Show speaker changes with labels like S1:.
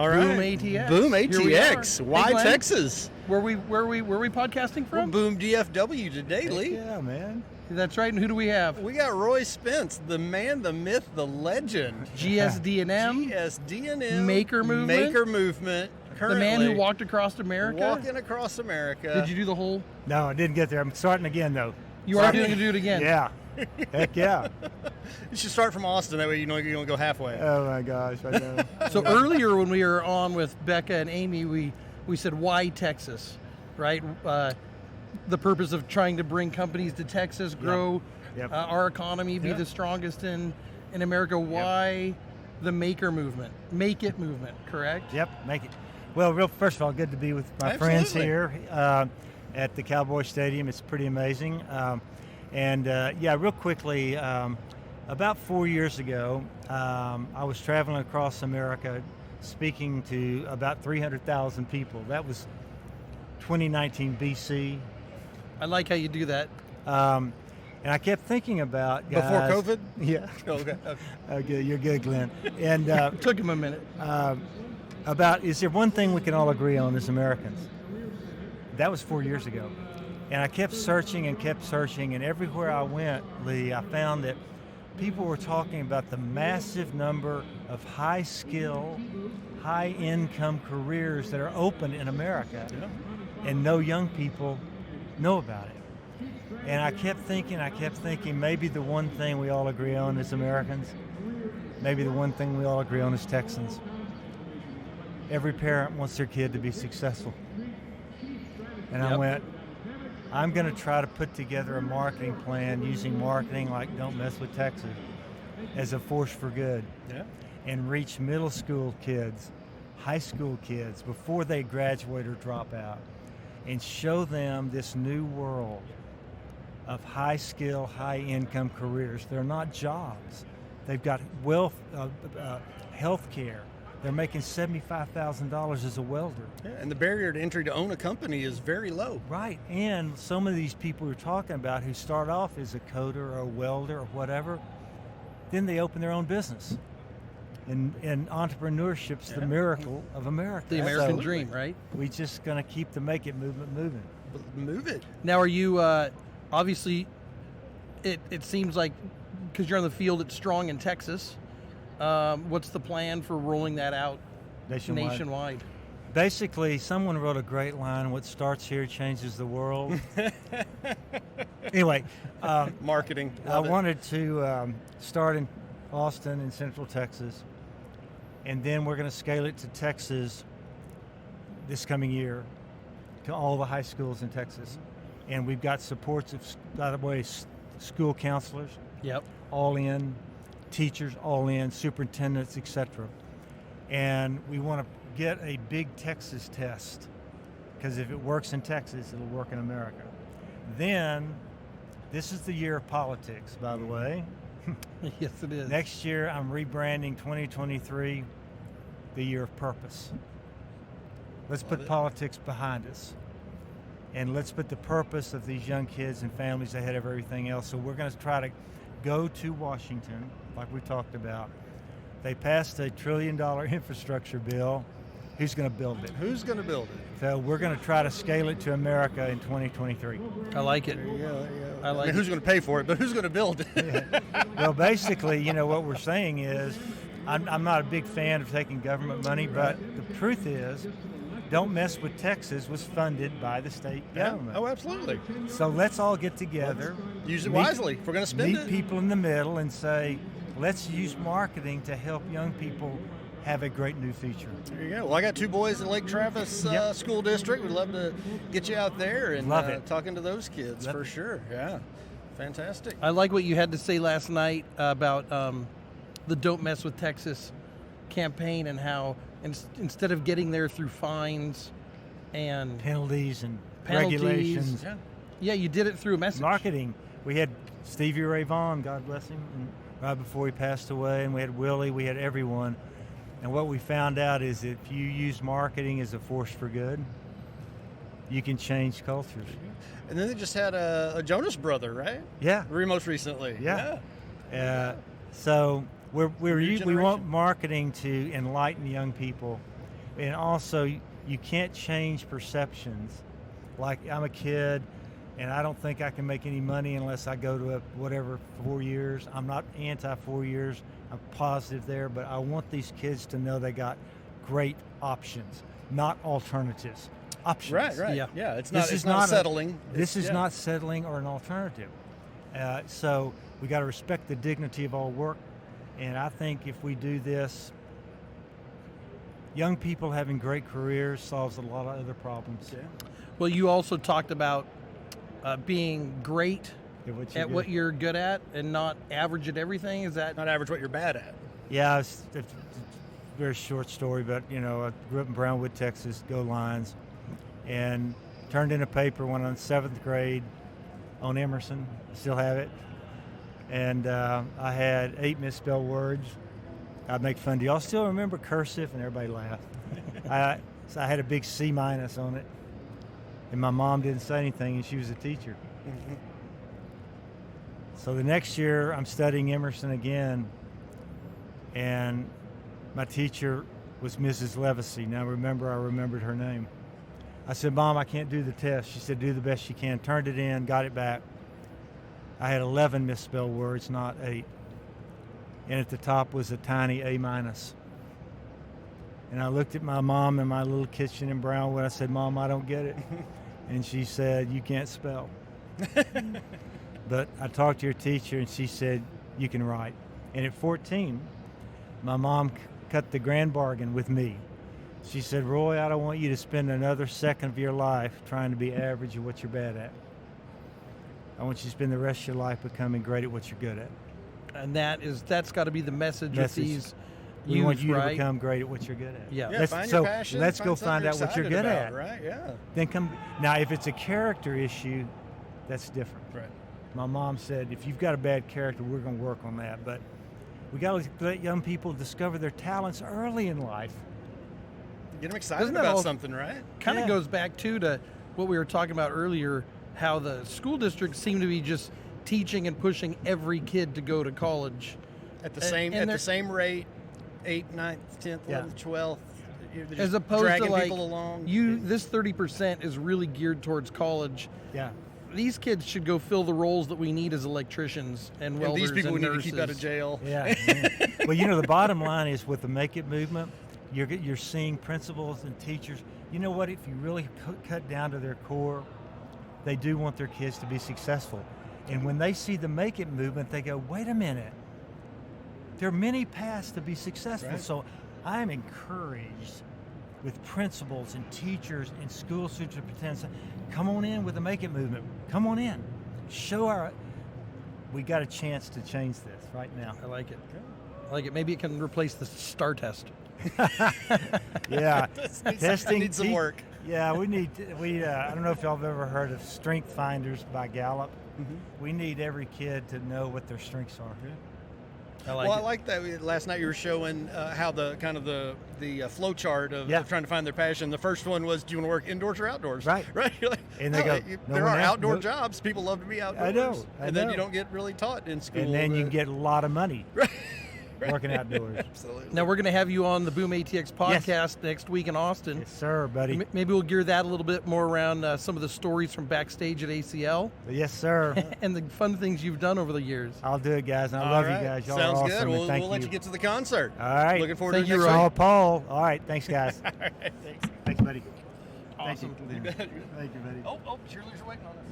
S1: All right.
S2: BoomATX.
S1: BoomATX
S2: Hey, Glenn.
S1: YTexas.
S2: Where we podcasting from?
S1: Boom DFW today, Lee.
S3: Yeah, man.
S2: That's right. And who do we have?
S1: We got Roy Spence, the man, the myth, the legend.
S2: GSD&M.
S1: GSD&M.
S2: Maker Movement.
S1: Maker Movement.
S2: The man who walked across America.
S1: Walking across America.
S2: Did you do the whole?
S3: No, I didn't get there. I'm starting again, though.
S2: You are going to do it again?
S3: Yeah. Heck yeah.
S1: You should start from Austin. That way you know you don't go halfway.
S3: Oh, my gosh. I know.
S2: So earlier when we were on with Becca and Amy, we said, why Texas, right? The purpose of trying to bring companies to Texas, grow
S3: Yep.
S2: our economy, be the strongest in America. Why the Maker Movement? Make it movement, correct?
S3: Yep, make it. Well, first of all, good to be with my friends here at the Cowboy Stadium. It's pretty amazing. Real quickly, about 4 years ago, I was traveling across America speaking to about 300,000 people. That was 2019 BC.
S2: I like how you do that.
S3: And I kept thinking about, guys,
S1: Before COVID?
S3: Yeah.
S1: Okay.
S3: Okay, you're good, Glenn. And
S2: Took him a minute.
S3: about, is there one thing we can all agree on as Americans? That was 4 years ago. And I kept searching, and everywhere I went, Lee, I found that people were talking about the massive number of high-skill, high-income careers that are open in America, and no young people know about it. And I kept thinking, maybe the one thing we all agree on as Americans, maybe the one thing we all agree on as Texans. Every parent wants their kid to be successful. And I went, I'm going to try to put together a marketing plan using marketing like Don't Mess with Texas as a force for good, and reach middle school kids, high school kids before they graduate or drop out, and show them this new world of high skill, high income careers. They're not jobs. They've got wealth, health care. They're making $75,000 as a welder.
S1: Yeah, and the barrier to entry to own a company is very low.
S3: Right, and some of these people we're talking about who start off as a coder or a welder or whatever, then they open their own business. And entrepreneurship's the miracle of America.
S2: The American dream, right?
S3: We're just going to keep the Make It movement moving.
S1: Move it.
S2: Now, are you, obviously, it seems like, because you're on the field, it's strong in Texas. What's the plan for rolling that out nationwide?
S3: Basically, someone wrote a great line, what starts here changes the world. Anyway.
S1: Marketing.
S3: I wanted to start in Austin in Central Texas, and then we're going to scale it to Texas this coming year to all the high schools in Texas. And we've got supports of, by the way, school counselors, all in, teachers all in, superintendents, etc. And we want to get a big Texas test, because if it works in Texas, it'll work in America. Then, this is the year of politics, by the way.
S2: Yes, it is.
S3: Next year, I'm rebranding 2023 the year of purpose. Let's put politics behind us. And let's put the purpose of these young kids and families ahead of everything else. So we're going to try to go to Washington, like we talked about. They passed a $1 trillion infrastructure bill. Who's going to build it?
S1: Who's going to build it?
S3: So we're going to try to scale it to America in 2023.
S2: I like it.
S1: There you go.
S2: I like
S1: who's going to pay for it, but who's going to build it?
S3: Yeah. Well, basically, what we're saying is, I'm not a big fan of taking government money, but the truth is, Don't Mess with Texas was funded by the state government.
S1: Oh, absolutely.
S3: So let's all get together.
S1: Use it wisely if we're going to spend it.
S3: Meet people in the middle and say, let's use marketing to help young people have a great new future.
S1: There you go. Well, I got two boys in Lake Travis School District. We'd love to get you out there and talking to those kids for sure. Yeah, fantastic.
S2: I like what you had to say last night about the Don't Mess with Texas campaign, and how instead of getting there through fines and
S3: penalties and regulations,
S2: you did it through a message.
S3: Marketing. We had Stevie Ray Vaughan, God bless him, right before he passed away, and we had Willie, we had everyone. And what we found out is if you use marketing as a force for good, you can change cultures.
S1: And then they just had a Jonas brother, right?
S3: Yeah.
S1: Most recently.
S3: So we want marketing to enlighten young people And also, you can't change perceptions. Like, I'm a kid, and I don't think I can make any money unless I go to whatever 4 years. I'm not anti 4 years. I'm positive there, but I want these kids to know they got great options, not alternatives. Options.
S1: Right.
S2: Yeah.
S1: It's not settling.
S3: This is not settling or an alternative. So we got to respect the dignity of all work. And I think if we do this, young people having great careers solves a lot of other problems.
S1: Yeah.
S2: Well, you also talked about being great at what you're good at and not average at everything. Is that
S1: not average what you're bad at?
S3: Yeah, it's a very short story, but I grew up in Brownwood, Texas, go Lions, and turned in a paper when I was in 7th grade on Emerson. Still have it. And I had 8 misspelled words. I'd make fun. Do y'all still remember cursive? And everybody laughed. So I had a big C- on it. And my mom didn't say anything, and she was a teacher.
S1: Mm-hmm.
S3: So the next year, I'm studying Emerson again, and my teacher was Mrs. Levacy. Now I remembered her name. I said, Mom, I can't do the test. She said, do the best you can. Turned it in, got it back. I had 11 misspelled words, not 8. And at the top was a tiny A-. And I looked at my mom in my little kitchen in Brownwood. I said, Mom, I don't get it. And she said, you can't spell. But I talked to your teacher, and she said, you can write. And at 14, my mom cut the grand bargain with me. She said, Roy, I don't want you to spend another second of your life trying to be average at what you're bad at. I want you to spend the rest of your life becoming great at what you're good at.
S2: And that's got to be the message of these
S3: we
S2: youth,
S3: want you
S2: right?
S3: to become great at what you're good at.
S2: Yeah.
S1: Find your passion.
S3: Let's go find out what you're good at.
S1: Right. Yeah.
S3: Then come. Now, if it's a character issue, that's different.
S1: Right.
S3: My mom said, if you've got a bad character, we're going to work on that. But we got to let young people discover their talents early in life.
S1: Get them excited about something, right?
S2: Kind of goes back to what we were talking about earlier, how the school districts seem to be just teaching and pushing every kid to go to college
S1: at the same rate, 8th, 9th, 10th, 11th, 12th.
S2: As opposed
S1: dragging
S2: to, like,
S1: people along.
S2: This 30% is really geared towards college.
S3: Yeah.
S2: These kids should go fill the roles that we need as electricians and welders
S1: these people
S2: and
S1: we
S2: nurses.
S1: need to keep out of jail.
S3: Yeah. Well, the bottom line is with the Make It movement, you're seeing principals and teachers. You know what? If you really cut down to their core, they do want their kids to be successful. And when they see the Make It movement, they go, wait a minute. There are many paths to be successful. Right. So I'm encouraged with principals and teachers and school superintendents, come on in with the Make It movement. Come on in. We got a chance to change this right now.
S2: I like it. Maybe it can replace the STAR test.
S3: Yeah. Testing
S1: needs some work.
S3: Yeah, I don't know if y'all have ever heard of Strength Finders by Gallup. Mm-hmm. We need every kid to know what their strengths are. Yeah.
S1: I like that. Last night you were showing how the flow chart of trying to find their passion. The first one was, do you want to work indoors or outdoors?
S3: Right.
S1: Right. Like,
S3: and they go,
S1: there are outdoor jobs. People love to be outdoors.
S3: I know.
S1: And then you don't get really taught in school.
S3: And then you can get a lot of money.
S1: Right.
S3: Working outdoors.
S1: Absolutely.
S2: Now we're going to have you on the BoomATX podcast next week in Austin.
S3: Yes, sir, buddy.
S2: Maybe we'll gear that a little bit more around some of the stories from backstage at ACL.
S3: Yes, sir.
S2: And the fun things you've done over the years.
S3: I'll do it, guys. I love you guys. Y'all
S1: Sounds
S3: are awesome.
S1: good. We'll let you get to the concert.
S3: All right.
S1: Looking forward to it
S2: next
S1: week.
S3: All Paul. All right. Thanks, guys.
S1: All right. Thanks.
S3: Thanks, buddy.
S2: Awesome.
S3: Thank you, buddy.
S1: Oh, cheerleaders are waiting on us.